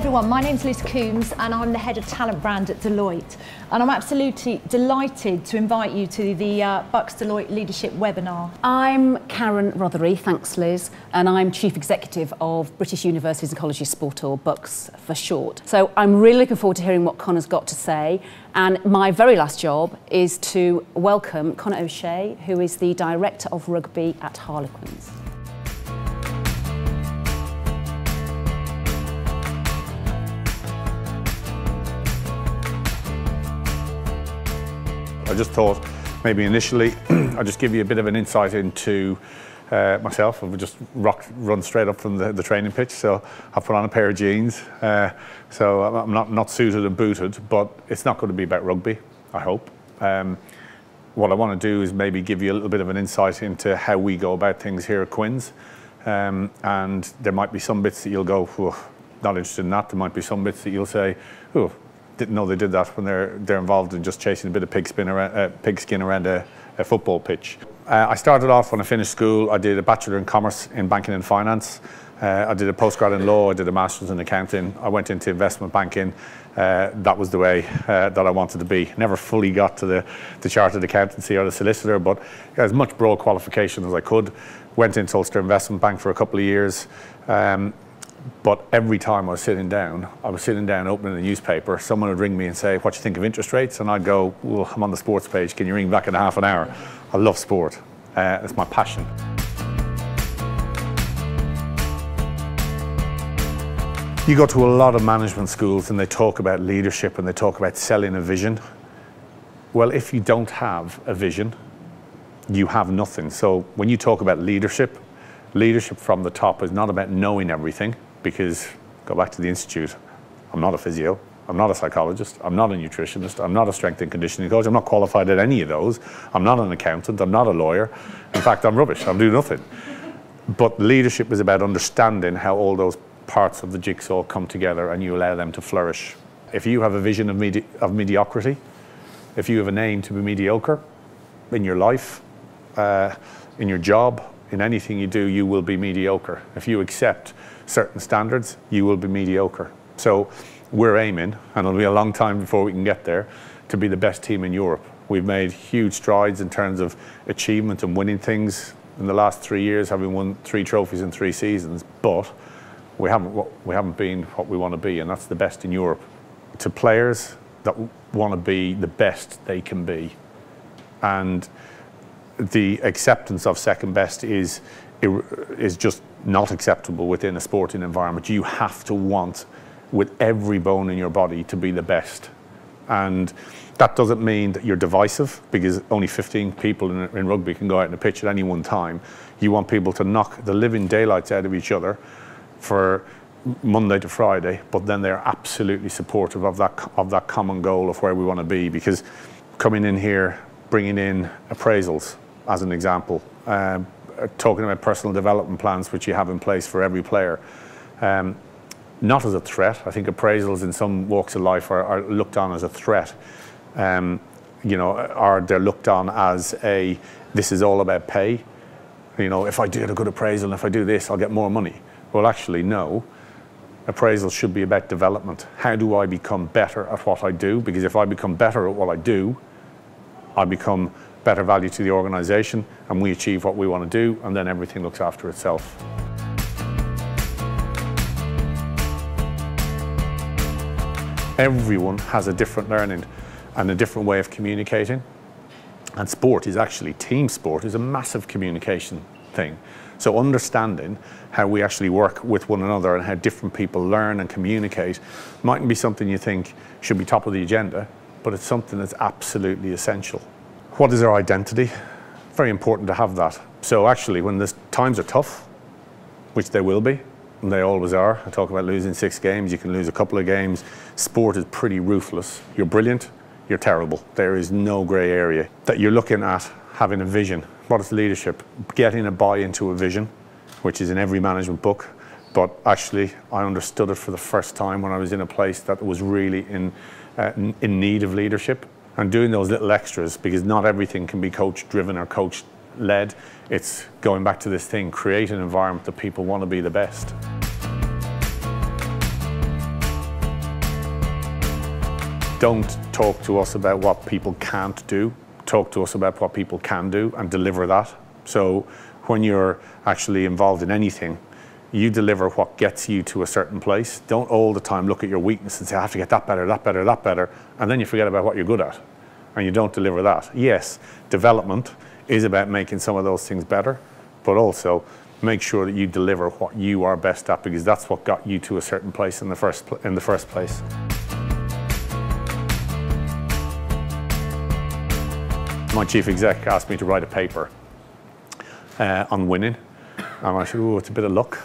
everyone, my name's Liz Coombs and I'm the Head of Talent Brand at Deloitte, and I'm absolutely delighted to invite you to the BUCS Deloitte Leadership Webinar. I'm Karen Rothery, thanks Liz, and I'm Chief Executive of British Universities and Colleges Sport, or BUCS for short. So I'm really looking forward to hearing what Conor's got to say, and my very last job is to welcome Conor O'Shea, who is the Director of Rugby at Harlequins. I just thought maybe initially I'd just give you a bit of an insight into myself. I've just run straight up from the training pitch, so I've put on a pair of jeans. So I'm not suited and booted, but it's not going to be about rugby, I hope. What I want to do is maybe give you a little bit of an insight into how we go about things here at Quins. And there might be some bits that you'll go, not interested in that. There might be some bits that you'll say, oh, didn't know they did that, when they're involved in just chasing a bit of pigskin around a football pitch. I started off when I finished school. I did a Bachelor in Commerce in Banking and Finance. I did a postgrad in law. I did a Master's in Accounting. I went into investment banking. That was the way that I wanted to be. Never fully got to the chartered accountancy or the solicitor, but as much broad qualification as I could. Went into Ulster Investment Bank for a couple of years. But every time I was sitting down opening a newspaper, someone would ring me and say, what do you think of interest rates? And I'd go, well, I'm on the sports page, can you ring back in half an hour? I love sport, it's my passion. You go to a lot of management schools and they talk about leadership and they talk about selling a vision. Well, if you don't have a vision, you have nothing. So when you talk about leadership from the top is not about knowing everything, because, go back to the institute, I'm not a physio, I'm not a psychologist, I'm not a nutritionist, I'm not a strength and conditioning coach, I'm not qualified at any of those, I'm not an accountant, I'm not a lawyer. In fact, I'm rubbish, I do nothing. But leadership is about understanding how all those parts of the jigsaw come together and you allow them to flourish. If you have a vision of mediocrity, if you have an aim to be mediocre in your life, in your job, in anything you do, you will be mediocre. If you accept certain standards, you will be mediocre. So we're aiming, and it'll be a long time before we can get there, to be the best team in Europe. We've made huge strides in terms of achievement and winning things in the last 3 years, having won 3 trophies in 3 seasons, but we haven't been what we want to be, and that's the best in Europe. To players that want to be the best they can be, and the acceptance of second best is just not acceptable within a sporting environment. You have to want, with every bone in your body, to be the best. And that doesn't mean that you're divisive, because only 15 people in rugby can go out on a pitch at any one time. You want people to knock the living daylights out of each other for Monday to Friday, but then they're absolutely supportive of that common goal of where we want to be. Because coming in here, bringing in appraisals, as an example, talking about personal development plans which you have in place for every player, not as a threat. I think appraisals in some walks of life are looked on as a threat, you know, or they're looked on as this is all about pay. You know, if I do a good appraisal and if I do this, I'll get more money. Well, actually, no. Appraisals should be about development. How do I become better at what I do? Because if I become better at what I do, I become better value to the organisation, and we achieve what we want to do, and then everything looks after itself. Everyone has a different learning and a different way of communicating, and sport is actually, team sport is a massive communication thing. So understanding how we actually work with one another and how different people learn and communicate mightn't be something you think should be top of the agenda, but it's something that's absolutely essential. What is our identity? Very important to have that. So actually, when the times are tough, which they will be, and they always are, I talk about losing 6 games, you can lose a couple of games. Sport is pretty ruthless. You're brilliant, you're terrible. There is no grey area. That you're looking at having a vision. What is leadership? Getting a buy into a vision, which is in every management book, but actually I understood it for the first time when I was in a place that was really in need of leadership. And doing those little extras, because not everything can be coach driven or coach led. It's going back to this thing, create an environment that people want to be the best. don't talk to us about what people can't do. Talk to us about what people can do and deliver that. So when you're actually involved in anything, you deliver what gets you to a certain place. Don't all the time look at your weakness and say, I have to get that better, that better, that better, and then you forget about what you're good at, and you don't deliver that. Yes, development is about making some of those things better, but also make sure that you deliver what you are best at, because that's what got you to a certain place in the first place. My chief exec asked me to write a paper on winning, and I said, oh, it's a bit of luck.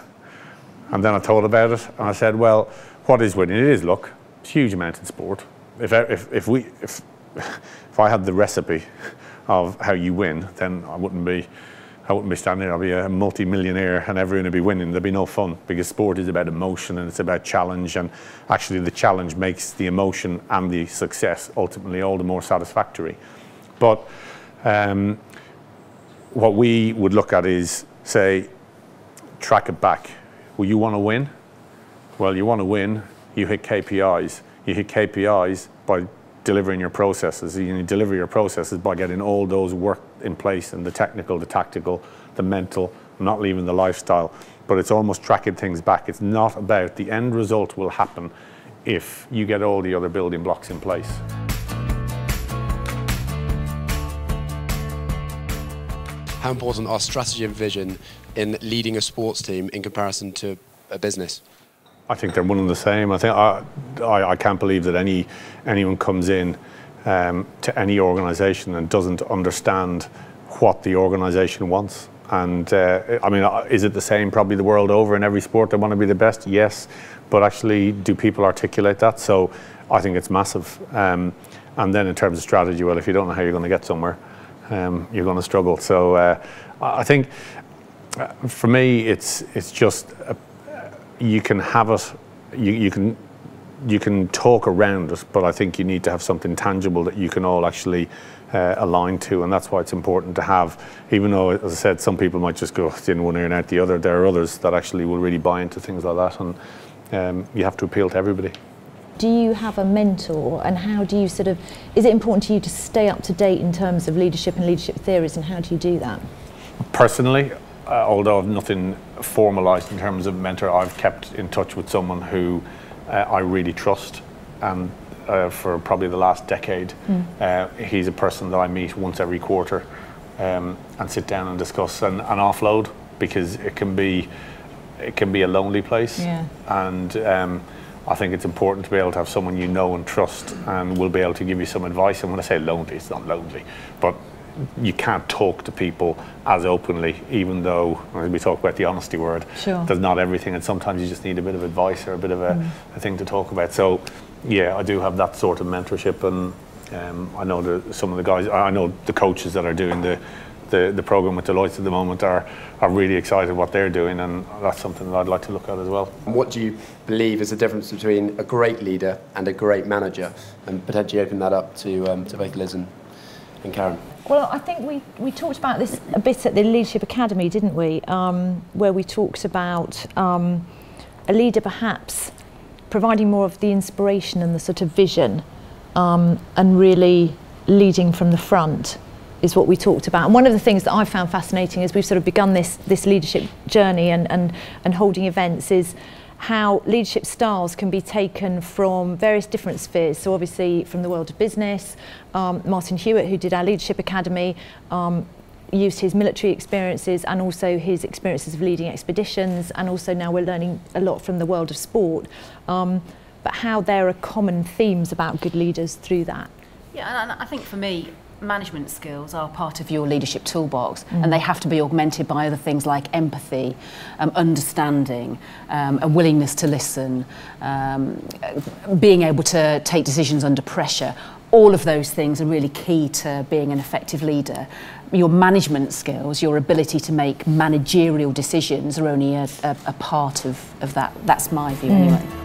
And then I thought about it, and I said, well, what is winning? It is luck. It's a huge amount in sport. If I had the recipe of how you win, then I wouldn't be standing here. I'd be a multi-millionaire and everyone would be winning. There'd be no fun, because sport is about emotion and it's about challenge, and actually the challenge makes the emotion and the success ultimately all the more satisfactory. But what we would look at is, say, track it back. Well, you want to win? Well, you want to win, you hit KPIs. You hit KPIs by delivering your processes. You deliver your processes by getting all those work in place, and the technical, the tactical, the mental, not leaving the lifestyle. But it's almost tracking things back. It's not about the end result will happen if you get all the other building blocks in place. How important are strategy and vision in leading a sports team in comparison to a business? I think they're one and the same. I think I can't believe that anyone comes in to any organisation and doesn't understand what the organisation wants. And I mean, is it the same probably the world over in every sport? They want to be the best, yes. But actually, do people articulate that? So I think it's massive. And then in terms of strategy, well, if you don't know how you're going to get somewhere, you're going to struggle. So I think for me, it's just you can have it, you can talk around it, but I think you need to have something tangible that you can all actually align to, and that's why it's important to have. Even though, as I said, some people might just go in one ear and out the other, there are others that actually will really buy into things like that, and you have to appeal to everybody. Do you have a mentor, and how do you is it important to you to stay up to date in terms of leadership and leadership theories, and how do you do that? Personally, although I've nothing formalised in terms of mentor, I've kept in touch with someone who I really trust, and for probably the last decade, he's a person that I meet once every quarter and sit down and discuss and offload, because it can be a lonely place. Yeah. And I think it's important to be able to have someone you know and trust and will be able to give you some advice. And when I say lonely, it's not lonely, but you can't talk to people as openly, even though we talk about the honesty word. Sure. There's not everything, and sometimes you just need a bit of advice or a bit of a thing to talk about. So yeah, I do have that sort of mentorship, and I know some of the guys, I know the coaches that are doing the program with Deloitte at the moment are really excited what they're doing, and that's something that I'd like to look at as well. What do you believe is the difference between a great leader and a great manager, and potentially open that up to both Liz and Karen? Well, I think we talked about this a bit at the Leadership Academy, didn't we? Where we talked about a leader perhaps providing more of the inspiration and the sort of vision, and really leading from the front is what we talked about. And one of the things that I found fascinating as we've sort of begun this leadership journey and holding events is how leadership styles can be taken from various different spheres. So obviously from the world of business, Martin Hewitt, who did our Leadership Academy, used his military experiences and also his experiences of leading expeditions, and also now we're learning a lot from the world of sport, but how there are common themes about good leaders through that. Yeah, and I think for me, management skills are part of your leadership toolbox, and they have to be augmented by other things like empathy, understanding, a willingness to listen, being able to take decisions under pressure. All of those things are really key to being an effective leader. Your management skills, your ability to make managerial decisions are only a part of that. That's my view anyway.